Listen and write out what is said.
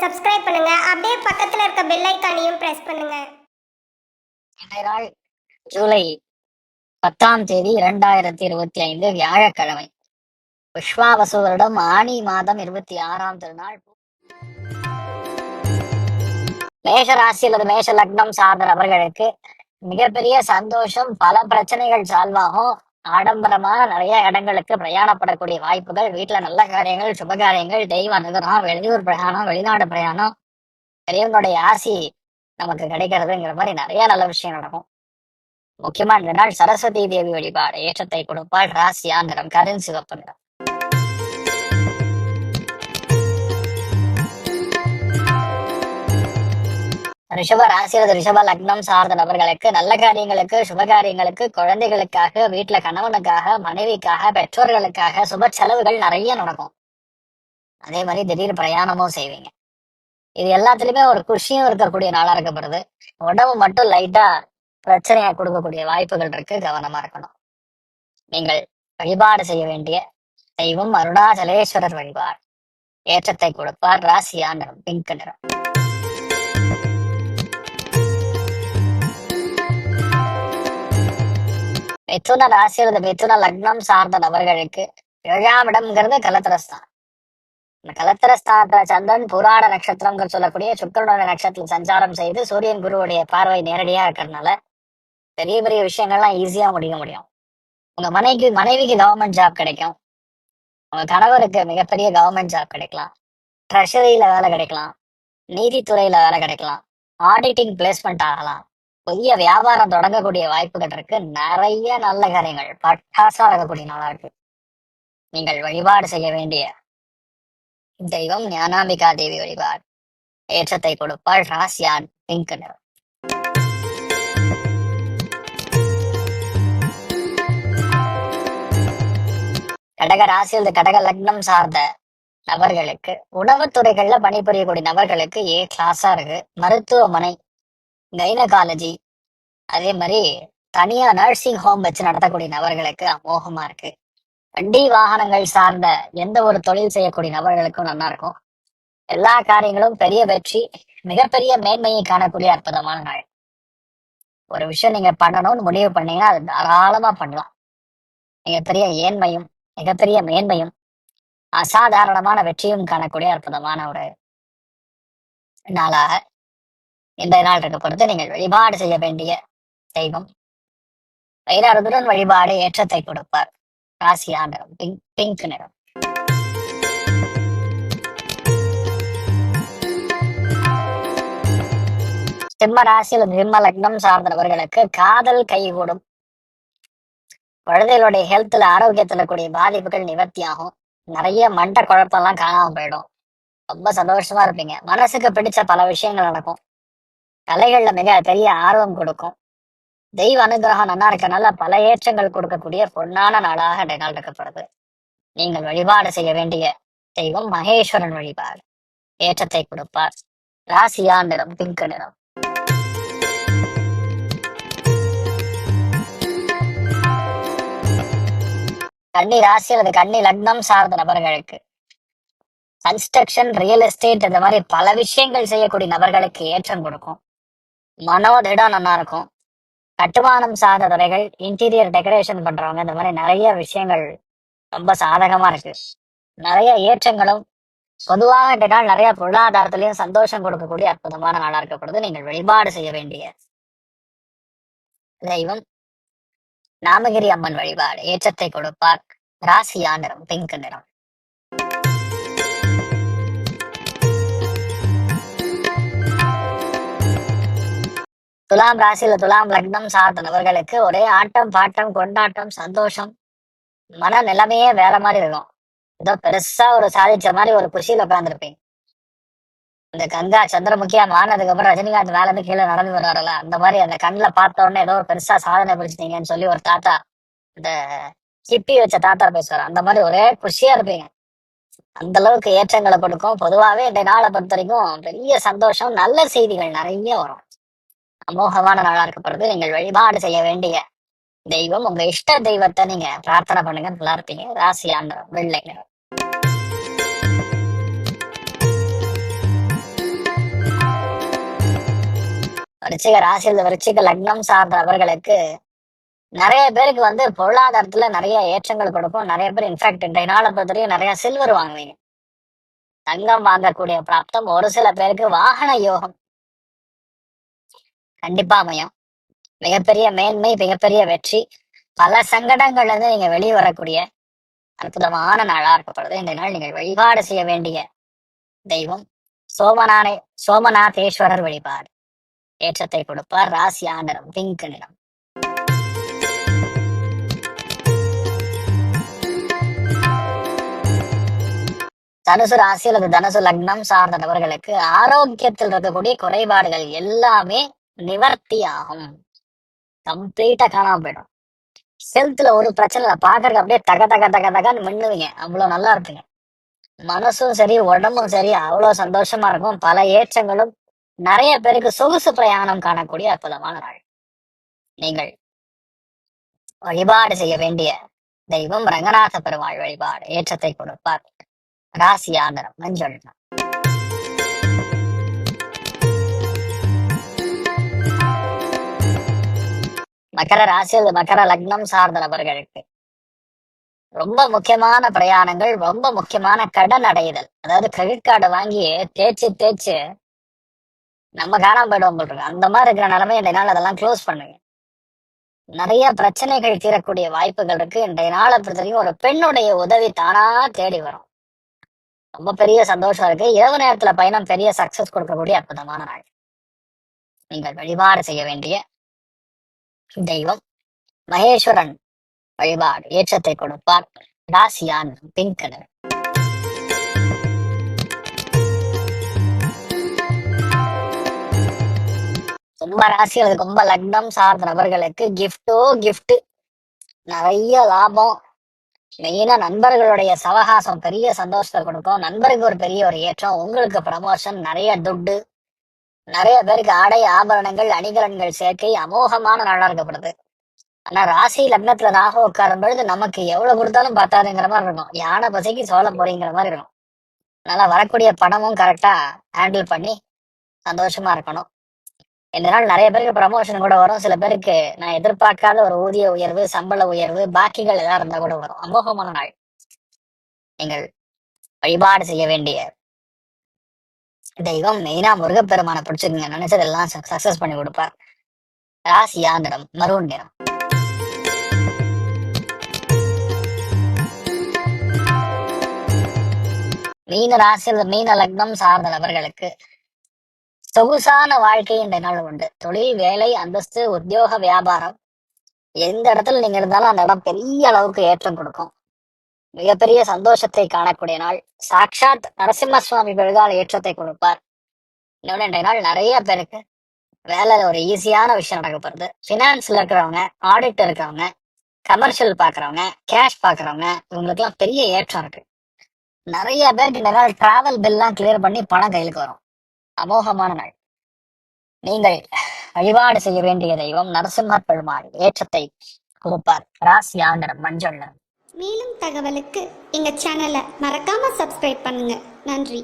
Subscribe பண்ணுங்க. அப்படியே பக்கத்துல இருக்க பெல் ஐகானையும் பிரஸ் பண்ணுங்க. இன்றைய நாள் ஜூலை 10ஆம் தேதி 2025 வியாழக்கிழமை. விஸ்வாவசு வருடம் ஆனி மாதம் 26ஆம் திருநாள். மேஷ ராசி அல்லது மேஷ லக்னம் சார்ந்த நபர்களுக்கு மிகப்பெரிய சந்தோஷம், பல பிரச்சனைகள் சால்வ் ஆகும். ஆடம்பரமான நிறைய இடங்களுக்கு பிரயாணப்படக்கூடிய வாய்ப்புகள், வீட்டுல நல்ல காரியங்கள், சுப காரியங்கள், தெய்வ அனுகிரகம், வெளியூர் பிரயாணம், வெளிநாடு பிரயாணம், பெரியவங்களுடைய ஆசி நமக்கு கிடைக்கிறதுங்கிற மாதிரி நிறைய நல்ல விஷயம் நடக்கும். முக்கியமா இந்த நாள் சரஸ்வதி தேவி வழிபாடு ஏற்றத்தை கொடுப்பாள். ராசியா நிறம் கரும் சிவப்பு நிறம். ரிஷப ராசி அல்லது ரிஷப லக்னம் சார்ந்த நபர்களுக்கு நல்ல காரியங்களுக்கு, சுபகாரியங்களுக்கு, குழந்தைகளுக்காக, வீட்டுல கணவனுக்காக, மனைவிக்காக, பெற்றோர்களுக்காக சுப செலவுகள் நிறைய நடக்கும். அதே மாதிரி திடீர் பிரயாணமும் செய்வீங்க. இது எல்லாத்துலயுமே ஒரு குஷியும் இருக்கக்கூடிய நாளா இருக்கப்படுது. உடம்பு மட்டும் லைட்டா பிரச்சனையா கொடுக்கக்கூடிய வாய்ப்புகள் இருக்கு, கவனமா இருக்கணும். நீங்கள் வழிபாடு செய்ய வேண்டிய தெய்வம் அருணாச்சலேஸ்வரர் வழிபாடு ஏற்றத்தை கொடுப்பார். ராசியா நிறம் பிங்க் நிறம். மிதுன ராசி அல்லது மிதுன லக்னம் சார்ந்த நபர்களுக்கு 7ஆம் இடம்ங்கிறது கலத்திரஸ்தான். இந்த கலத்திரஸ்தானத்துல சந்திரன் புராண நட்சத்திரங்கள் சொல்லக்கூடிய சுக்கிரனுடைய நட்சத்திரம் சஞ்சாரம் செய்து சூரியன் குருவுடைய பார்வை நேரடியா இருக்கிறதுனால பெரிய பெரிய விஷயங்கள்லாம் ஈஸியா முடிக்க முடியும். உங்க மனைவிக்கு கவர்மெண்ட் ஜாப் கிடைக்கும். உங்க கணவருக்கு மிகப்பெரிய கவர்மெண்ட் ஜாப் கிடைக்கலாம். ட்ரெஷரியில வேலை கிடைக்கலாம். நீதித்துறையில வேலை கிடைக்கலாம். ஆடிட்டிங் பிளேஸ்மெண்ட் ஆகலாம். புதிய வியாபாரம் தொடங்கக்கூடிய வாய்ப்புகள் இருக்கு. நிறைய நல்ல காரியங்கள் பட்டாசா இருக்கக்கூடிய நாளா இருக்கு. நீங்கள் வழிபாடு செய்ய வேண்டிய தெய்வம் ஞானாம்பிகா தேவி வழிபாடு ஏற்றத்தை கொடுப்பாள். ராசியான் பிங்க் நிறம். கடக ராசியில் கடக லக்னம் சார்ந்த நபர்களுக்கு உணவுத்துறைகள்ல பணிபுரியக்கூடிய நபர்களுக்கு கிளாஸா இருக்கு. மருத்துவமனை, கைனகாலஜி, அதே மாதிரி தனியா நர்சிங் ஹோம் வச்சு நடத்தக்கூடிய நபர்களுக்கு அமோகமா இருக்கு. வண்டி வாகனங்கள் சார்ந்த எந்த ஒரு தொழில் செய்யக்கூடிய நபர்களுக்கும் நல்லா இருக்கும். எல்லா காரியங்களும் பெரிய வெற்றி, மிகப்பெரிய மேன்மையை காணக்கூடிய அற்புதமான நாள். ஒரு விஷயம் நீங்க பண்ணணும்னு முடிவு பண்ணீங்கன்னா அது தாராளமா பண்ணலாம். மிகப்பெரிய மேன்மையும் அசாதாரணமான வெற்றியும் காணக்கூடிய அற்புதமான ஒரு நாளாக இன்றைய நாள் இருக்கப்படுது. நீங்கள் வழிபாடு செய்ய வேண்டிய தெய்வம் வைரருடன் வழிபாடு ஏற்றத்தை கொடுப்பார். ராசியா நிறம் பிங்க் நிறம். சிம்ம ராசியில் சிம்ம லக்னம் சார்ந்தவர்களுக்கு காதல் கைகூடும். குழந்தைகளுடைய ஹெல்த்ல ஆரோக்கியத்துல கூடிய பாதிப்புகள் நிவர்த்தி ஆகும். நிறைய மண்ட குழப்பம்லாம் காணாம போயிடும். ரொம்ப சந்தோஷமா இருப்பீங்க. மனசுக்கு பிடிச்ச பல விஷயங்கள் நடக்கும். கலைகள்ல மிக பெரிய ஆர்வம் கொடுக்கும். தெய்வ அனுகிரகம் நல்லா இருக்கனால பல ஏற்றங்கள் கொடுக்கக்கூடிய பொன்னான நாளாக இந்த நாள் இருக்கப்படுது. நீங்கள் வழிபாடு செய்ய வேண்டிய தெய்வம் மகேஸ்வரன் வழிபாடு ஏற்றத்தை கொடுப்பார். ராசியா நிறம் பிங்க் நிறம். கன்னி ராசி அல்லது கன்னி லக்னம் சார்ந்த நபர்களுக்கு கன்ஸ்ட்ரக்ஷன், ரியல் எஸ்டேட் இந்த மாதிரி பல விஷயங்கள் செய்யக்கூடிய நபர்களுக்கு ஏற்றம் கொடுக்கும். மனோதிடம் நல்லா இருக்கும். கட்டுமானம் சார்ந்த துறைகள், இன்டீரியர் டெக்கரேஷன் பண்றவங்க, இந்த மாதிரி நிறைய விஷயங்கள் ரொம்ப சாதகமா இருக்கு. நிறைய ஏற்றங்களும் பொதுவாக இந்த நாள் நிறைய பொருளாதாரத்திலையும் சந்தோஷம் கொடுக்கக்கூடிய அற்புதமான நாளா இருக்கப்படுது. நீங்கள் வழிபாடு செய்ய வேண்டிய தெய்வம் நாமகிரி அம்மன் வழிபாடு ஏற்றத்தை கொடுப்பார். ராசியா நிறம் பிங்க் நிறம். துலாம் ராசியில துலாம் லக்னம் சார்ந்த நபர்களுக்கு ஒரே ஆட்டம் பாட்டம் கொண்டாட்டம் சந்தோஷம். மன நிலைமையே வேற மாதிரி இருக்கும். ஏதோ பெருசா ஒரு சாதிச்ச மாதிரி ஒரு குஷியில உட்காந்துருப்பீங்க. இந்த கங்கா சந்திரமுகியா மாறினதுக்கு அப்புறம் ரஜினிகாந்த் மேல இருந்து கீழே நடந்து வர்றாருல, அந்த மாதிரி அந்த கண்ணுல பார்த்த உடனே ஏதோ பெருசா சாதனை பிடிச்சிட்டீங்கன்னு சொல்லி ஒரு தாத்தா, இந்த சிப்பி வச்ச தாத்தா பேசுவார், அந்த மாதிரி ஒரே குஷியா இருப்பீங்க. அந்த அளவுக்கு ஏற்றங்களை கொடுக்கும். பொதுவாகவே இந்த நாளை பொறுத்த வரைக்கும் பெரிய சந்தோஷம், நல்ல செய்திகள் நிறைய வரும். அமோகமான நாளா இருக்கப்படுது. நீங்கள் வழிபாடு செய்ய வேண்டிய தெய்வம் உங்க இஷ்ட தெய்வத்தை நீங்க பிரார்த்தனை பண்ணுங்க, நல்லா இருப்பீங்க. ராசியா நிறம் வெள்ளை நிறம். விருச்சிக ராசியில் விருச்சிக லக்னம் சார்ந்த நபர்களுக்கு நிறைய பேருக்கு பொருளாதாரத்துல நிறைய ஏற்றங்கள் கொடுக்கும். நிறைய பேர் இன்ஃபேக்ட் இன்றைய நாளை பொறுத்தவரைக்கும் நிறைய சில்வர் வாங்குவீங்க. தங்கம் வாங்கக்கூடிய பிராப்தம். ஒரு சில பேருக்கு வாகன யோகம் கண்டிப்பா அமையும். மிகப்பெரிய மேன்மை, மிகப்பெரிய வெற்றி. பல சங்கடங்கள்ல இருந்து நீங்க வெளியே வரக்கூடிய அற்புதமான நாளா இருக்கப்படுது. இந்த நாள் நீங்கள் வழிபாடு செய்ய வேண்டிய தெய்வம் சோமநாதேஸ்வரர் வழிபாடு ஏற்றத்தை கொடுப்பார். ராசி ஆண்டரம் பிங்க் நிறம். தனுசு ராசி அல்லது தனுசு லக்னம் சார்ந்த நபர்களுக்கு ஆரோக்கியத்தில் இருக்கக்கூடிய குறைபாடுகள் எல்லாமே நிவர்த்தி ஆகும். கம்ப்ளீட்டா காணாம போயிடும். ஹெல்த்ல ஒரு பிரச்சனை இல்லை. பாக்குறதுக்கு அப்படியே தக தக தக தகன்னு மின்னுவீங்க. அவ்வளவு நல்லா இருப்பீங்க. மனசும் சரி உடம்பும் சரி அவ்வளவு சந்தோஷமா இருக்கும். பல ஏற்றங்களும். நிறைய பேருக்கு சொகுசு பிரயாணம் காணக்கூடிய அற்புதமான நாள். நீங்கள் வழிபாடு செய்ய வேண்டிய தெய்வம் ரங்கநாத பெருமாள் வழிபாடு ஏற்றத்தை கொடுப்பார். ராசி ஆண்டரம் மஞ்சள். மகர ராசியில் மகர லக்னம் சார்ந்த நபர்களுக்கு ரொம்ப முக்கியமான பிரயாணங்கள், ரொம்ப முக்கியமான கடன் அடைதல். அதாவது கிரெடிட் கார்டு வாங்கி தேய்ச்சு நம்ம காணாம போயிடுவோம் இருக்கு. அந்த மாதிரி இருக்கிற நிலைமை இன்றைய நாள் அதெல்லாம் க்ளோஸ் பண்ணுங்க. நிறைய பிரச்சனைகள் தீரக்கூடிய வாய்ப்புகள் இருக்கு. இன்றைய நாளை பொறுத்தவரைக்கும் ஒரு பெண்ணுடைய உதவி தானா தேடி வரும். ரொம்ப பெரிய சந்தோஷம் இருக்கு. இரவு நேரத்துல பயணம் பெரிய சக்சஸ் கொடுக்கக்கூடிய அற்புதமான நாள். நீங்கள் வழிபாடு செய்ய வேண்டிய தெய்வம் மகேஸ்வரன் வழிபாடு ஏற்றத்தை கொடுப்பார். ராசியான் பிங்க் கலர். கும்ப ராசி அல்லது கும்ப லக்னம் சார்ந்த நபர்களுக்கு கிஃப்ட் நிறைய லாபம். மெயினா நண்பர்களுடைய சவகாசம் பெரிய சந்தோஷத்தை கொடுக்கும். நண்பருக்கு ஒரு பெரிய ஒரு ஏற்றம். உங்களுக்கு ப்ரமோஷன், நிறைய துட்டு. நிறைய பேருக்கு ஆடை ஆபரணங்கள் அணிகலன்கள் சேர்க்கை அமோகமான நாளா இருக்கப்படுது. ஆனா ராசி லக்னத்துல ராகு உட்காரும் பொழுது நமக்கு எவ்வளவு கொடுத்தாலும் பத்தாதுங்கிற மாதிரி இருக்கும். யானை பசைக்கு சோழ போறீங்கிற மாதிரி இருக்கும். அதனால வரக்கூடிய பணமும் கரெக்டா ஹேண்டில் பண்ணி சந்தோஷமா இருக்கணும். இந்த நாள் நிறைய பேருக்கு ப்ரமோஷன் கூட வரும். சில பேருக்கு நான் எதிர்பார்க்காத ஒரு ஊதிய உயர்வு, சம்பள உயர்வு, பாக்கிகள் ஏதாவது இருந்தா கூட வரும். அமோகமான நாள். நீங்கள் வழிபாடு செய்ய வேண்டிய தெய்வம் மெயினா முருகப்பெருமான பிடிச்சிருங்க. நினைச்சதெல்லாம் சக்சஸ் பண்ணி கொடுப்பார். ராசி ஆந்திரம் மரூன் நிறம். மீன ராசியில் மீன லக்னம் சார்ந்த நபர்களுக்கு சொகுசான வாழ்க்கை இந்த நாள் உண்டு. தொழில், வேலை, அந்தஸ்து, உத்தியோக, வியாபாரம் எந்த இடத்துல நீங்க இருந்தாலும் அந்த இடம் பெரிய அளவுக்கு ஏற்றம் கொடுக்கும். மிகப்பெரிய சந்தோஷத்தை காணக்கூடிய நாள். சாக்ஷாத் நரசிம்ம சுவாமி பெருகால ஏற்றத்தை கொடுப்பார். இன்னொன்று இன்றைய நாள் நிறைய பேருக்கு வேலையில ஒரு ஈஸியான விஷயம் நடக்கப்படுது. பினான்ஸ்ல இருக்கிறவங்க, ஆடிட் இருக்கிறவங்க, கமர்ஷியல் பாக்குறவங்க, கேஷ் பாக்குறவங்க, இவங்களுக்கு எல்லாம் பெரிய ஏற்றம் இருக்கு. நிறைய பேருக்கு இந்த நாள் டிராவல் பில்லாம் கிளியர் பண்ணி பணம் கையிலுக்கு வரும். அமோகமான நாள். நீங்கள் வழிபாடு செய்ய வேண்டிய தெய்வம் நரசிம்ம பெருமாள் ஏற்றத்தை கொடுப்பார். ராசி ஆண்டரம் மஞ்சள். மேலும் தகவலுக்கு எங்க சேனலை மறக்காம சப்ஸ்கிரைப் பண்ணுங்க. நன்றி.